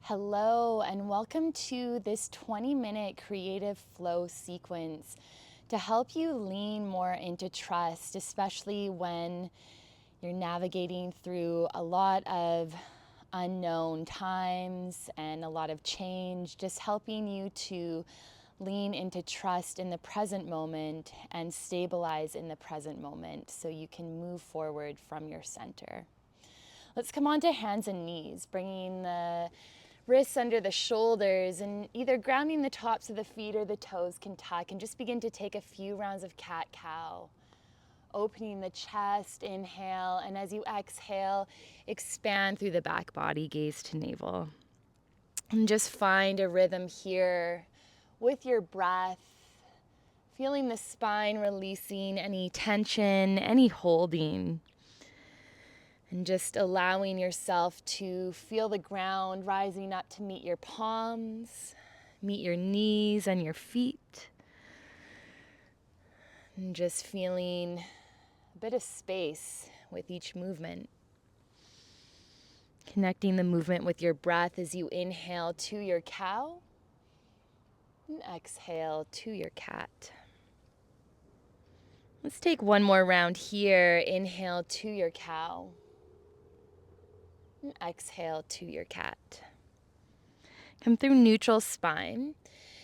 Hello, and welcome to this 20-minute creative flow sequence to help you lean more into trust, especially when you're navigating through a lot of unknown times and a lot of change, just helping you to lean into trust in the present moment and stabilize in the present moment so you can move forward from your center. Let's come on to hands and knees, bringing the wrists under the shoulders and either grounding the tops of the feet or the toes can tuck, and just begin to take a few rounds of cat-cow. Opening the chest, inhale, and as you exhale, expand through the back body, gaze to navel. And just find a rhythm here with your breath, feeling the spine releasing any tension, any holding. And just allowing yourself to feel the ground rising up to meet your palms, meet your knees and your feet. And just feeling a bit of space with each movement. Connecting the movement with your breath as you inhale to your cow and exhale to your cat. Let's take one more round here. Inhale to your cow. And exhale to your cat. Come through neutral spine.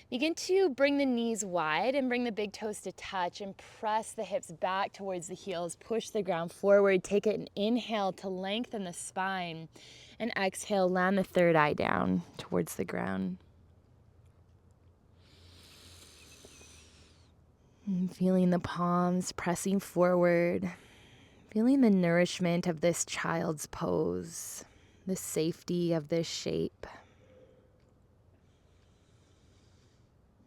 Begin to bring the knees wide and bring the big toes to touch and press the hips back towards the heels. Push the ground forward. Take an inhale to lengthen the spine. And exhale, land the third eye down towards the ground. And feeling the palms pressing forward. Feeling the nourishment of this child's pose, the safety of this shape.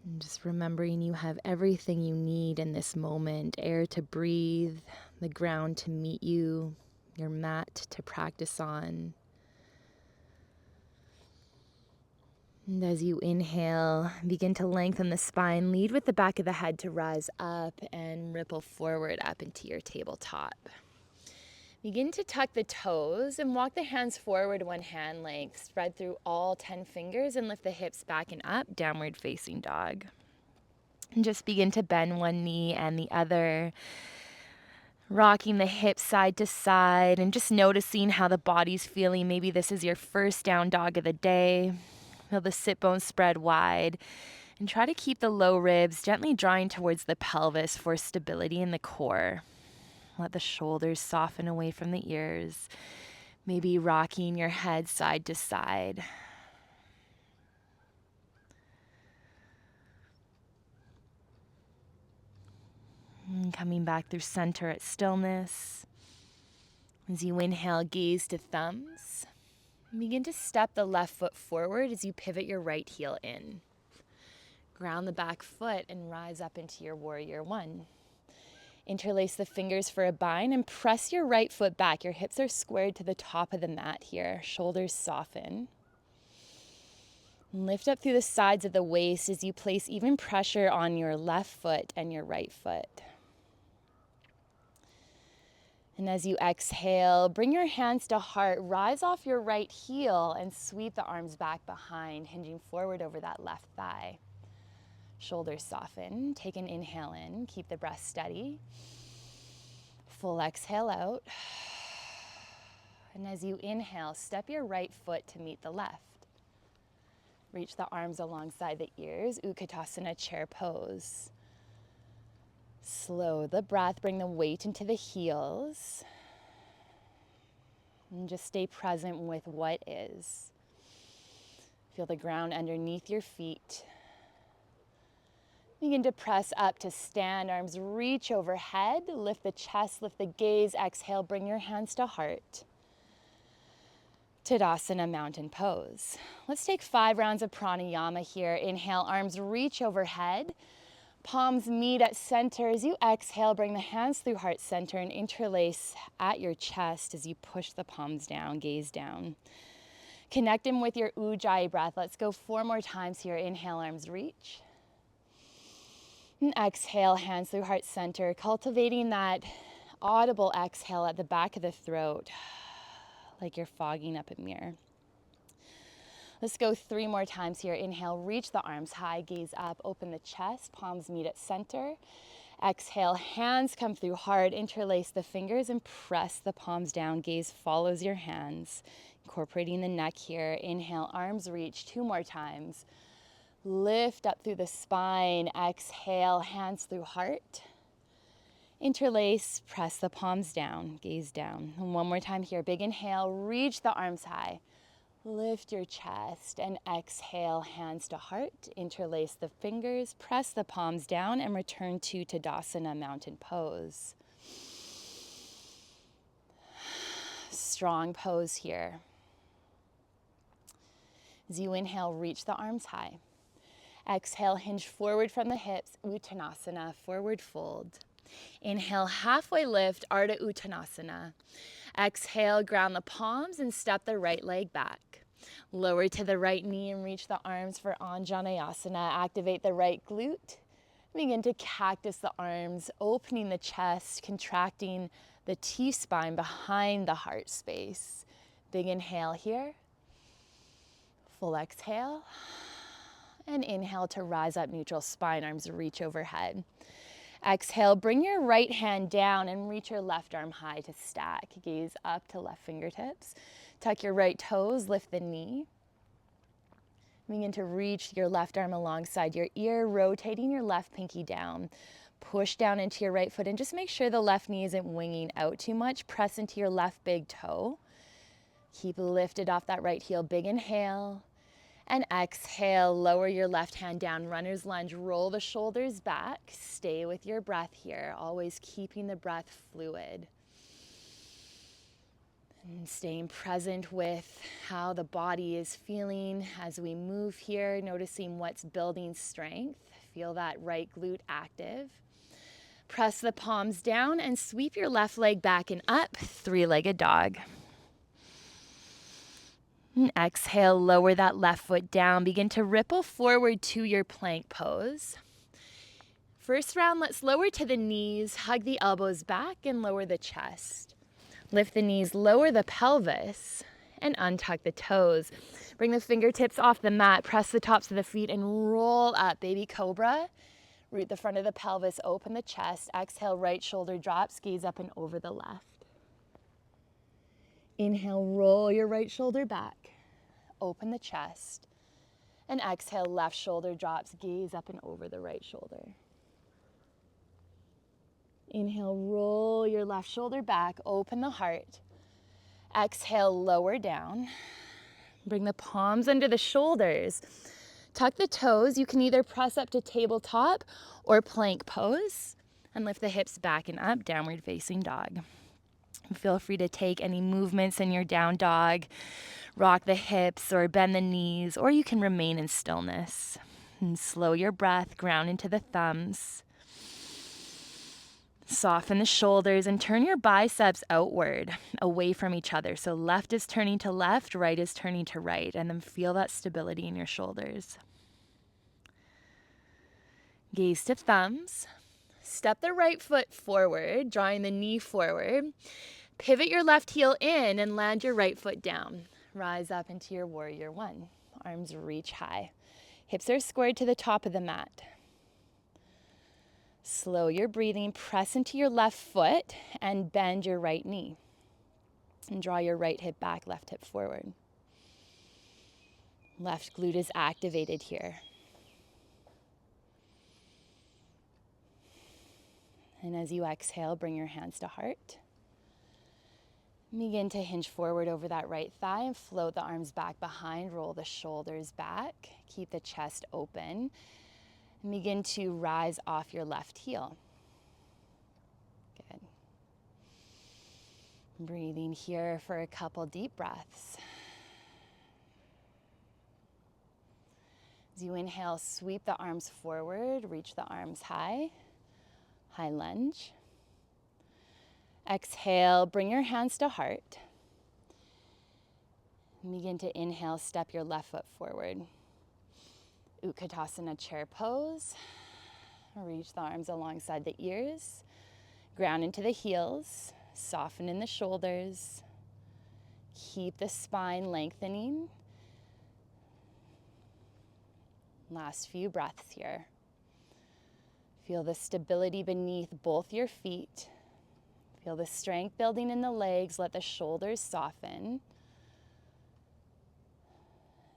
And just remembering you have everything you need in this moment. Air to breathe, the ground to meet you, your mat to practice on. And as you inhale, begin to lengthen the spine. Lead with the back of the head to rise up and ripple forward up into your tabletop. Begin to tuck the toes and walk the hands forward one hand length. Spread through all 10 fingers and lift the hips back and up, downward facing dog. And just begin to bend one knee and the other, rocking the hips side to side and just noticing how the body's feeling. Maybe this is your first down dog of the day. Feel the sit bones spread wide and try to keep the low ribs gently drawing towards the pelvis for stability in the core. Let the shoulders soften away from the ears, maybe rocking your head side to side. And coming back through center at stillness. As you inhale, gaze to thumbs. Begin to step the left foot forward as you pivot your right heel in. Ground the back foot and rise up into your warrior one. Interlace the fingers for a bind and press your right foot back. Your hips are squared to the top of the mat here. Shoulders soften. Lift up through the sides of the waist as you place even pressure on your left foot and your right foot. And as you exhale, bring your hands to heart. Rise off your right heel and sweep the arms back behind, hinging forward over that left thigh. Shoulders soften. Take an inhale in. Keep the breath steady. Full exhale out. And as you inhale, step your right foot to meet the left. Reach the arms alongside the ears. Utkatasana, chair pose. Slow the breath. Bring the weight into the heels. And just stay present with what is. Feel the ground underneath your feet. Begin to press up to stand, arms reach overhead, lift the chest, lift the gaze, exhale, bring your hands to heart. Tadasana, mountain pose. Let's take 5 rounds of pranayama here. Inhale, arms reach overhead, palms meet at center. As you exhale, bring the hands through heart center and interlace at your chest as you push the palms down, gaze down. Connect them with your ujjayi breath. Let's go 4 more times here. Inhale, arms reach. And exhale, hands through heart center, cultivating that audible exhale at the back of the throat, like you're fogging up a mirror. Let's go 3 more times here. Inhale, reach the arms high, gaze up, open the chest, palms meet at center. Exhale, hands come through hard, interlace the fingers and press the palms down. Gaze follows your hands, incorporating the neck here. Inhale, arms reach 2 more times. Lift up through the spine. Exhale, hands through heart. Interlace, press the palms down, gaze down. And 1 more time here. Big inhale, reach the arms high. Lift your chest and exhale, hands to heart. Interlace the fingers, press the palms down and return to Tadasana, mountain pose. Strong pose here. As you inhale, reach the arms high. Exhale, hinge forward from the hips, Uttanasana, forward fold. Inhale, halfway lift, Ardha Uttanasana. Exhale, ground the palms and step the right leg back. Lower to the right knee and reach the arms for Anjaneyasana. Activate the right glute. Begin to cactus the arms, opening the chest, contracting the T-spine behind the heart space. Big inhale here. Full exhale. And inhale to rise up, neutral spine, arms reach overhead. Exhale, bring your right hand down and reach your left arm high to stack. Gaze up to left fingertips. Tuck your right toes, lift the knee. Begin to reach your left arm alongside your ear, rotating your left pinky down. Push down into your right foot and just make sure the left knee isn't winging out too much. Press into your left big toe. Keep lifted off that right heel. Big inhale. And exhale, lower your left hand down, runner's lunge, roll the shoulders back. Stay with your breath here, always keeping the breath fluid. And staying present with how the body is feeling as we move here, noticing what's building strength. Feel that right glute active. Press the palms down and sweep your left leg back and up, 3-legged dog. And exhale, lower that left foot down. Begin to ripple forward to your plank pose. First round, let's lower to the knees, hug the elbows back and lower the chest. Lift the knees, lower the pelvis, and untuck the toes. Bring the fingertips off the mat, press the tops of the feet and roll up, baby cobra. Root the front of the pelvis, open the chest. Exhale, right shoulder drops, gaze up and over the left. Inhale, roll your right shoulder back, open the chest, and exhale, left shoulder drops, gaze up and over the right shoulder. Inhale, roll your left shoulder back, open the heart. Exhale, lower down. Bring the palms under the shoulders. Tuck the toes. You can either press up to tabletop or plank pose, and lift the hips back and up, downward facing dog. Feel free to take any movements in your down dog, rock the hips or bend the knees, or you can remain in stillness. And slow your breath, ground into the thumbs. Soften the shoulders and turn your biceps outward, away from each other. So left is turning to left, right is turning to right, and then feel that stability in your shoulders. Gaze to thumbs. Step the right foot forward, drawing the knee forward. Pivot your left heel in and land your right foot down. Rise up into your warrior one. Arms reach high. Hips are squared to the top of the mat. Slow your breathing, press into your left foot and bend your right knee. And draw your right hip back, left hip forward. Left glute is activated here. And as you exhale, bring your hands to heart. Begin to hinge forward over that right thigh and float the arms back behind. Roll the shoulders back. Keep the chest open. And begin to rise off your left heel. Good. Breathing here for a couple deep breaths. As you inhale, sweep the arms forward, reach the arms high. High lunge. Exhale, bring your hands to heart. Begin to inhale, step your left foot forward. Utkatasana chair pose. Reach the arms alongside the ears. Ground into the heels. Soften in the shoulders. Keep the spine lengthening. Last few breaths here. Feel the stability beneath both your feet. Feel the strength building in the legs. Let the shoulders soften.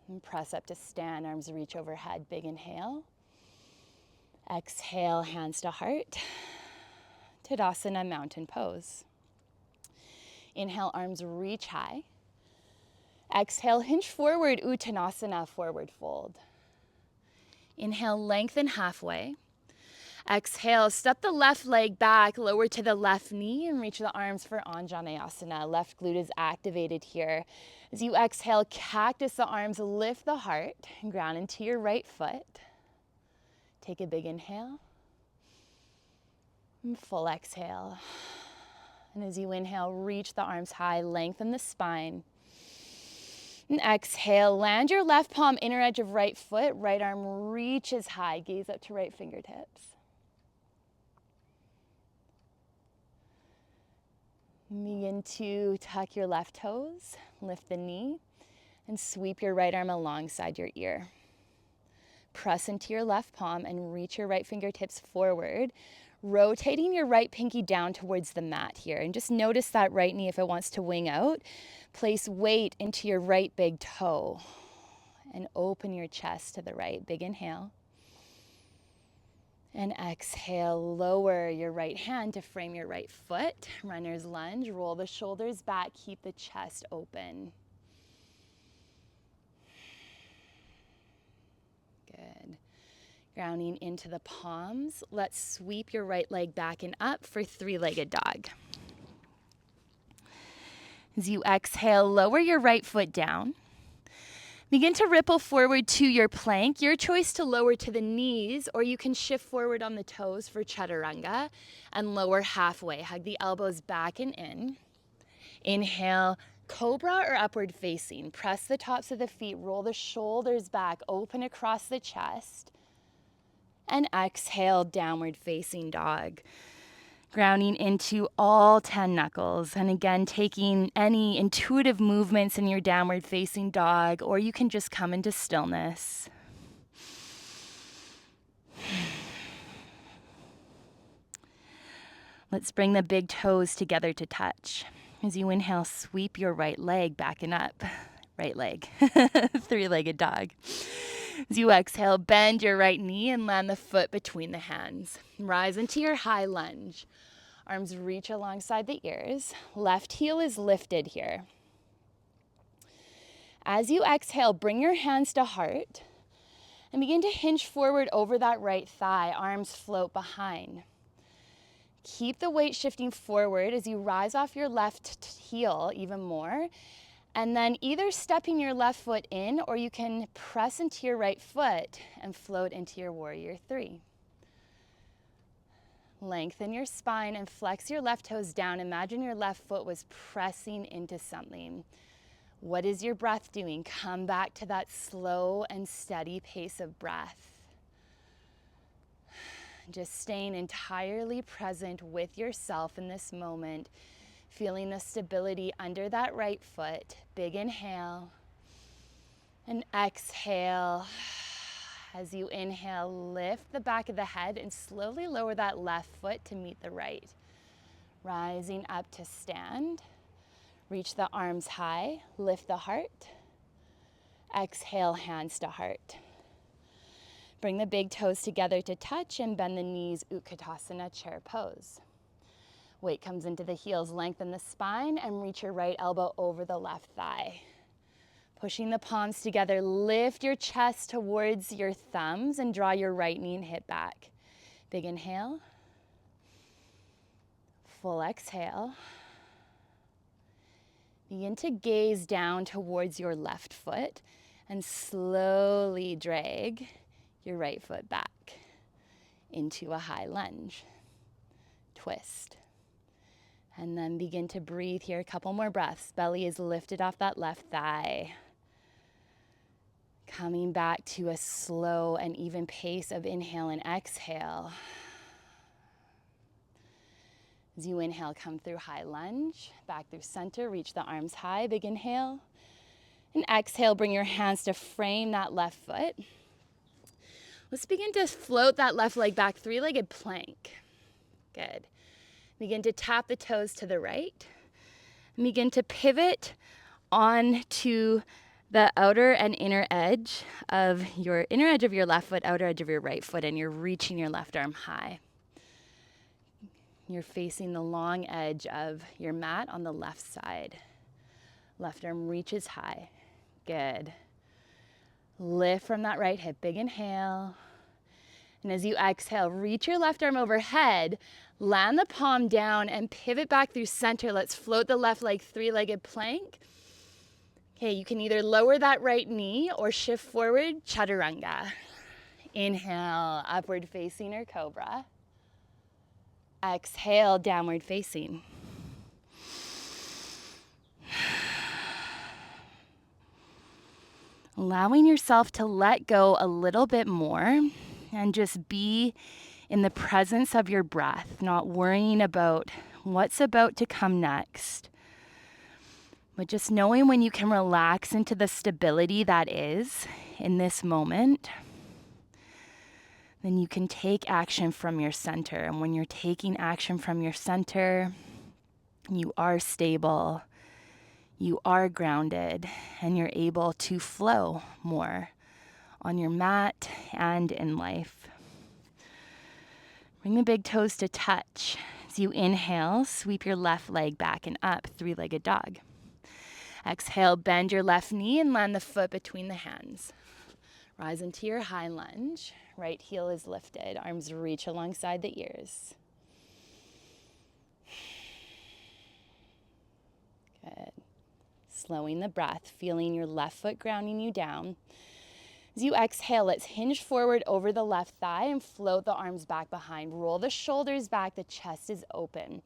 And press up to stand, arms reach overhead. Big inhale. Exhale, hands to heart. Tadasana, mountain pose. Inhale, arms reach high. Exhale, hinge forward, Uttanasana, forward fold. Inhale, lengthen halfway. Exhale, step the left leg back, lower to the left knee, and reach the arms for Anjaneyasana. Left glute is activated here. As you exhale, cactus the arms, lift the heart, and ground into your right foot. Take a big inhale. And full exhale. And as you inhale, reach the arms high, lengthen the spine. And exhale, land your left palm, inner edge of right foot, right arm reaches high, gaze up to right fingertips. Begin to tuck your left toes, lift the knee, and sweep your right arm alongside your ear. Press into your left palm and reach your right fingertips forward, rotating your right pinky down towards the mat here. And just notice that right knee if it wants to wing out. Place weight into your right big toe and open your chest to the right. Big inhale. And exhale, lower your right hand to frame your right foot. Runner's lunge, roll the shoulders back, keep the chest open. Good. Grounding into the palms. Let's sweep your right leg back and up for three-legged dog. As you exhale, lower your right foot down. Begin to ripple forward to your plank. Your choice to lower to the knees, or you can shift forward on the toes for chaturanga and lower halfway. Hug the elbows back and in. Inhale, cobra or upward facing. Press the tops of the feet, roll the shoulders back, open across the chest. And exhale, downward facing dog. Grounding into all 10 knuckles. And again, taking any intuitive movements in your downward facing dog, or you can just come into stillness. Let's bring the big toes together to touch. As you inhale, sweep your right leg back and up. Right leg, three-legged dog. As you exhale, bend your right knee and land the foot between the hands. Rise into your high lunge. Arms reach alongside the ears. Left heel is lifted here. As you exhale, bring your hands to heart and begin to hinge forward over that right thigh. Arms float behind. Keep the weight shifting forward as you rise off your left heel even more. And then either stepping your left foot in, or you can press into your right foot and float into your warrior three. Lengthen your spine and flex your left toes down. Imagine your left foot was pressing into something. What is your breath doing? Come back to that slow and steady pace of breath. Just staying entirely present with yourself in this moment. Feeling the stability under that right foot. Big inhale and exhale. As you inhale, lift the back of the head and slowly lower that left foot to meet the right. Rising up to stand. Reach the arms high, lift the heart. Exhale, hands to heart. Bring the big toes together to touch and bend the knees, Utkatasana, chair pose. Weight comes into the heels, lengthen the spine and reach your right elbow over the left thigh. Pushing the palms together, lift your chest towards your thumbs and draw your right knee and hip back. Big inhale. Full exhale. Begin to gaze down towards your left foot and slowly drag your right foot back into a high lunge. Twist. And then begin to breathe here. A couple more breaths. Belly is lifted off that left thigh. Coming back to a slow and even pace of inhale and exhale. As you inhale, come through high lunge, back through center, reach the arms high, big inhale. And exhale, bring your hands to frame that left foot. Let's begin to float that left leg back, three-legged plank. Good. Begin to tap the toes to the right. And begin to pivot on to the outer and inner edge of your left foot, outer edge of your right foot, and you're reaching your left arm high. You're facing the long edge of your mat on the left side. Left arm reaches high. Good. Lift from that right hip. Big inhale. And as you exhale, reach your left arm overhead, land the palm down, and pivot back through center. Let's float the left leg, three-legged plank. Okay, you can either lower that right knee or shift forward, chaturanga. Inhale, upward facing or cobra. Exhale, downward facing. Allowing yourself to let go a little bit more and just be in the presence of your breath, not worrying about what's about to come next, but just knowing when you can relax into the stability that is in this moment, then you can take action from your center. And when you're taking action from your center, you are stable, you are grounded, and you're able to flow more on your mat and in life. Bring the big toes to touch. As you inhale, sweep your left leg back and up, three-legged dog. Exhale, bend your left knee and land the foot between the hands. Rise into your high lunge. Right heel is lifted. Arms reach alongside the ears. Good. Slowing the breath, feeling your left foot grounding you down. As you exhale, let's hinge forward over the left thigh and float the arms back behind. Roll the shoulders back, the chest is open.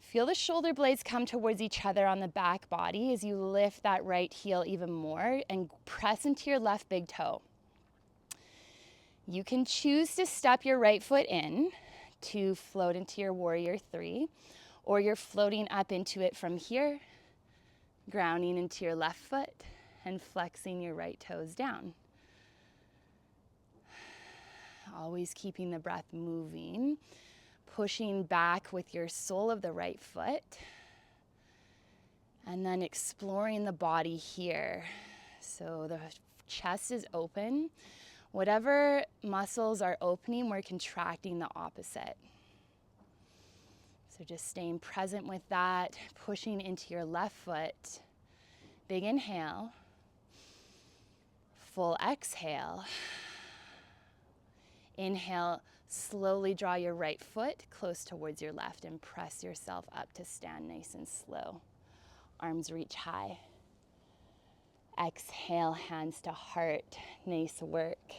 Feel the shoulder blades come towards each other on the back body as you lift that right heel even more and press into your left big toe. You can choose to step your right foot in to float into your warrior three, or you're floating up into it from here, grounding into your left foot and flexing your right toes down. Always keeping the breath moving, pushing back with your sole of the right foot, and then exploring the body here. So the chest is open. Whatever muscles are opening, we're contracting the opposite. So just staying present with that, pushing into your left foot. Big inhale. Full exhale. Inhale, slowly draw your right foot close towards your left and press yourself up to stand nice and slow. Arms reach high. Exhale, hands to heart. Nice work.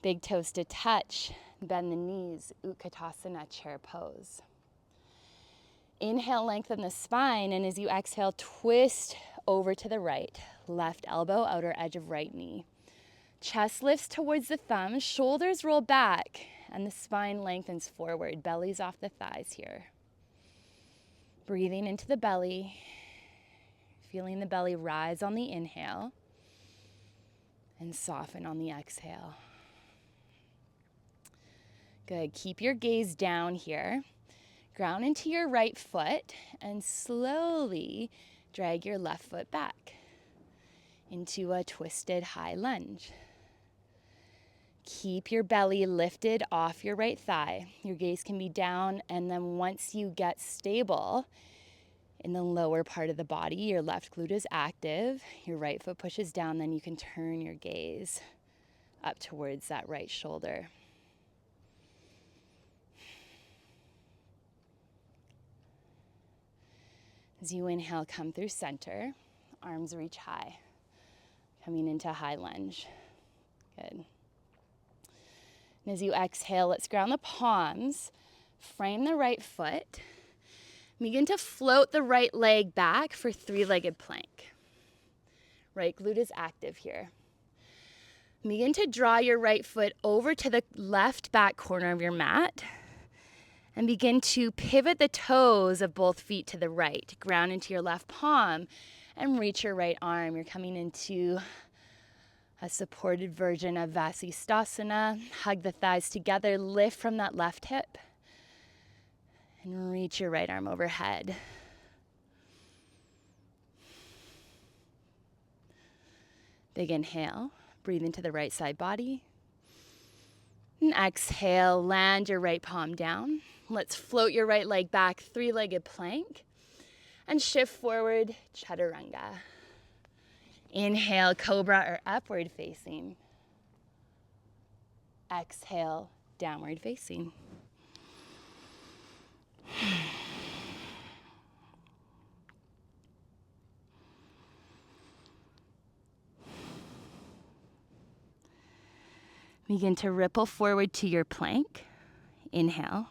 Big toes to touch. Bend the knees. Utkatasana, chair pose. Inhale, lengthen the spine, and as you exhale, twist over to the right. Left elbow, outer edge of right knee. Chest lifts towards the thumbs, shoulders roll back, and the spine lengthens forward. Belly's off the thighs here. Breathing into the belly, feeling the belly rise on the inhale and soften on the exhale. Good. Keep your gaze down here. Ground into your right foot and slowly drag your left foot back into a twisted high lunge. Keep your belly lifted off your right thigh. Your gaze can be down, and then once you get stable in the lower part of the body, your left glute is active, your right foot pushes down, then you can turn your gaze up towards that right shoulder. As you inhale, come through center, arms reach high, coming into high lunge. Good. And as you exhale, let's ground the palms, frame the right foot, begin to float the right leg back for three-legged plank. Right glute is active here. Begin to draw your right foot over to the left back corner of your mat and begin to pivot the toes of both feet to the right. Ground into your left palm and reach your right arm. You're coming into A supported version of Vasisthasana. Hug the thighs together, lift from that left hip, and reach your right arm overhead. Big inhale, breathe into the right side body. And exhale, land your right palm down. Let's float your right leg back, three-legged plank. And shift forward, chaturanga. Inhale, cobra or upward facing. Exhale, downward facing. Begin to ripple forward to your plank. Inhale.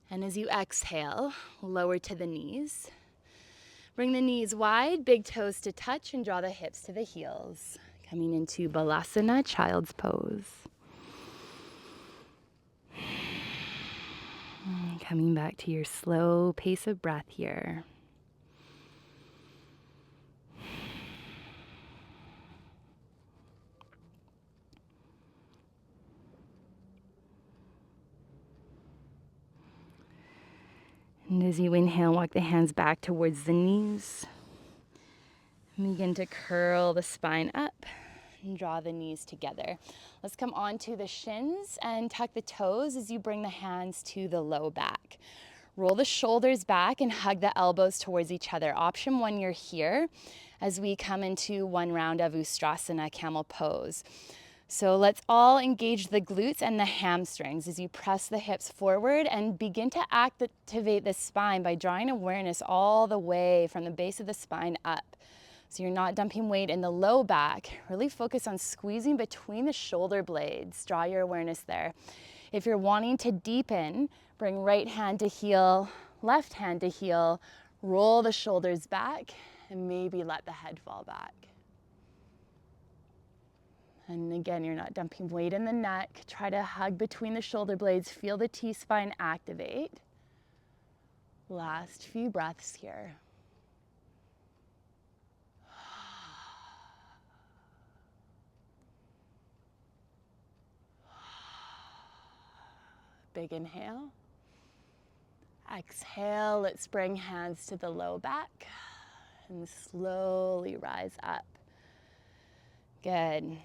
And as you exhale, lower to the knees. Bring the knees wide, big toes to touch, and draw the hips to the heels. Coming into Balasana, child's pose. Coming back to your slow pace of breath here. And as you inhale, walk the hands back towards the knees. And begin to curl the spine up and draw the knees together. Let's come onto the shins and tuck the toes as you bring the hands to the low back. Roll the shoulders back and hug the elbows towards each other. Option 1, you're here as we come into one round of Ustrasana, camel pose. So let's all engage the glutes and the hamstrings as you press the hips forward and begin to activate the spine by drawing awareness all the way from the base of the spine up. So you're not dumping weight in the low back. Really focus on squeezing between the shoulder blades. Draw your awareness there. If you're wanting to deepen, bring right hand to heel, left hand to heel, roll the shoulders back, and maybe let the head fall back. And again, you're not dumping weight in the neck. Try to hug between the shoulder blades. Feel the T-spine activate. Last few breaths here. Big inhale. Exhale, let's bring hands to the low back and slowly rise up. Good.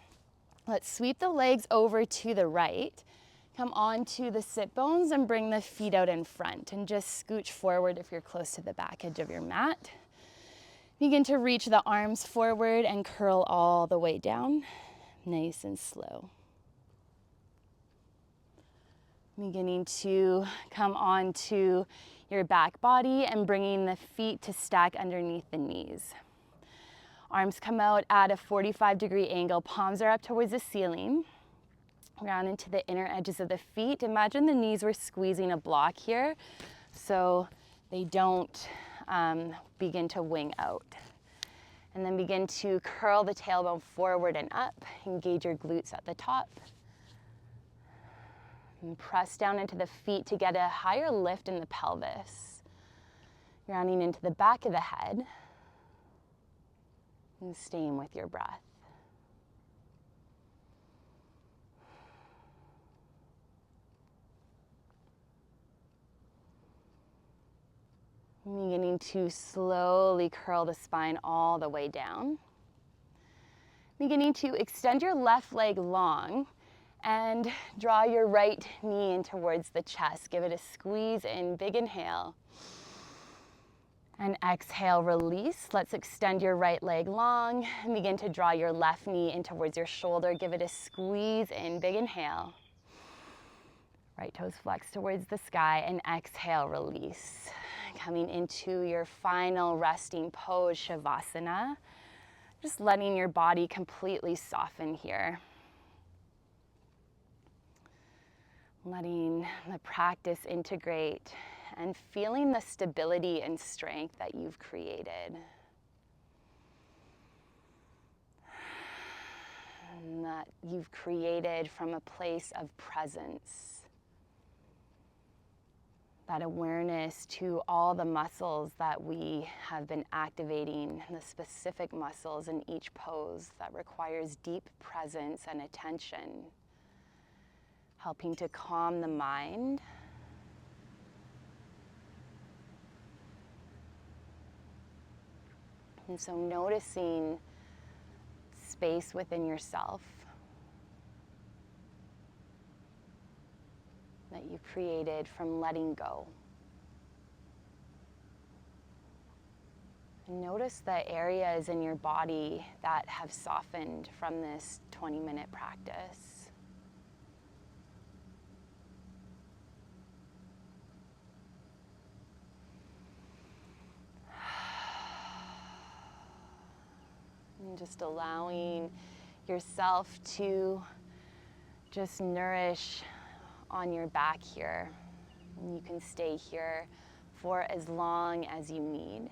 Let's sweep the legs over to the right. Come onto the sit bones and bring the feet out in front and just scooch forward if you're close to the back edge of your mat. Begin to reach the arms forward and curl all the way down, nice and slow. Beginning to come onto your back body and bringing the feet to stack underneath the knees. Arms come out at a 45-degree angle. Palms are up towards the ceiling. Round into the inner edges of the feet. Imagine the knees were squeezing a block here so they don't begin to wing out. And then begin to curl the tailbone forward and up. Engage your glutes at the top. And press down into the feet to get a higher lift in the pelvis. Rounding into the back of the head. And staying with your breath. Beginning to slowly curl the spine all the way down. Beginning to extend your left leg long and draw your right knee in towards the chest. Give it a squeeze in, big inhale. And exhale, release. Let's extend your right leg long and begin to draw your left knee in towards your shoulder. Give it a squeeze in, big inhale. Right toes flex towards the sky and exhale, release. Coming into your final resting pose, Shavasana. Just letting your body completely soften here. Letting the practice integrate and feeling the stability and strength that you've created. And that you've created from a place of presence. that awareness to all the muscles that we have been activating, the specific muscles in each pose that requires deep presence and attention, helping to calm the mind. And so noticing space within yourself that you created from letting go. And notice the areas in your body that have softened from this 20-minute practice. And just allowing yourself to just nourish on your back here. And you can stay here for as long as you need.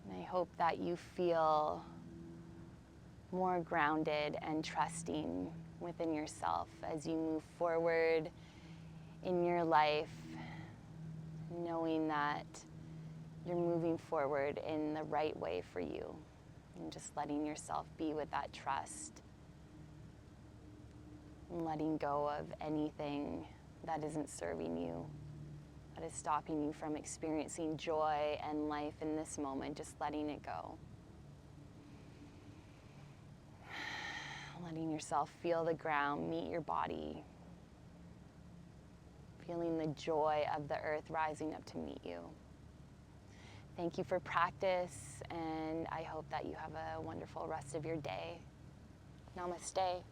And I hope that you feel more grounded and trusting within yourself as you move forward in your life, knowing that you're moving forward in the right way for you, and just letting yourself be with that trust, and letting go of anything that isn't serving you, that is stopping you from experiencing joy and life in this moment, just letting it go. Letting yourself feel the ground meet your body, feeling the joy of the earth rising up to meet you. Thank you for practice, and I hope that you have a wonderful rest of your day. Namaste.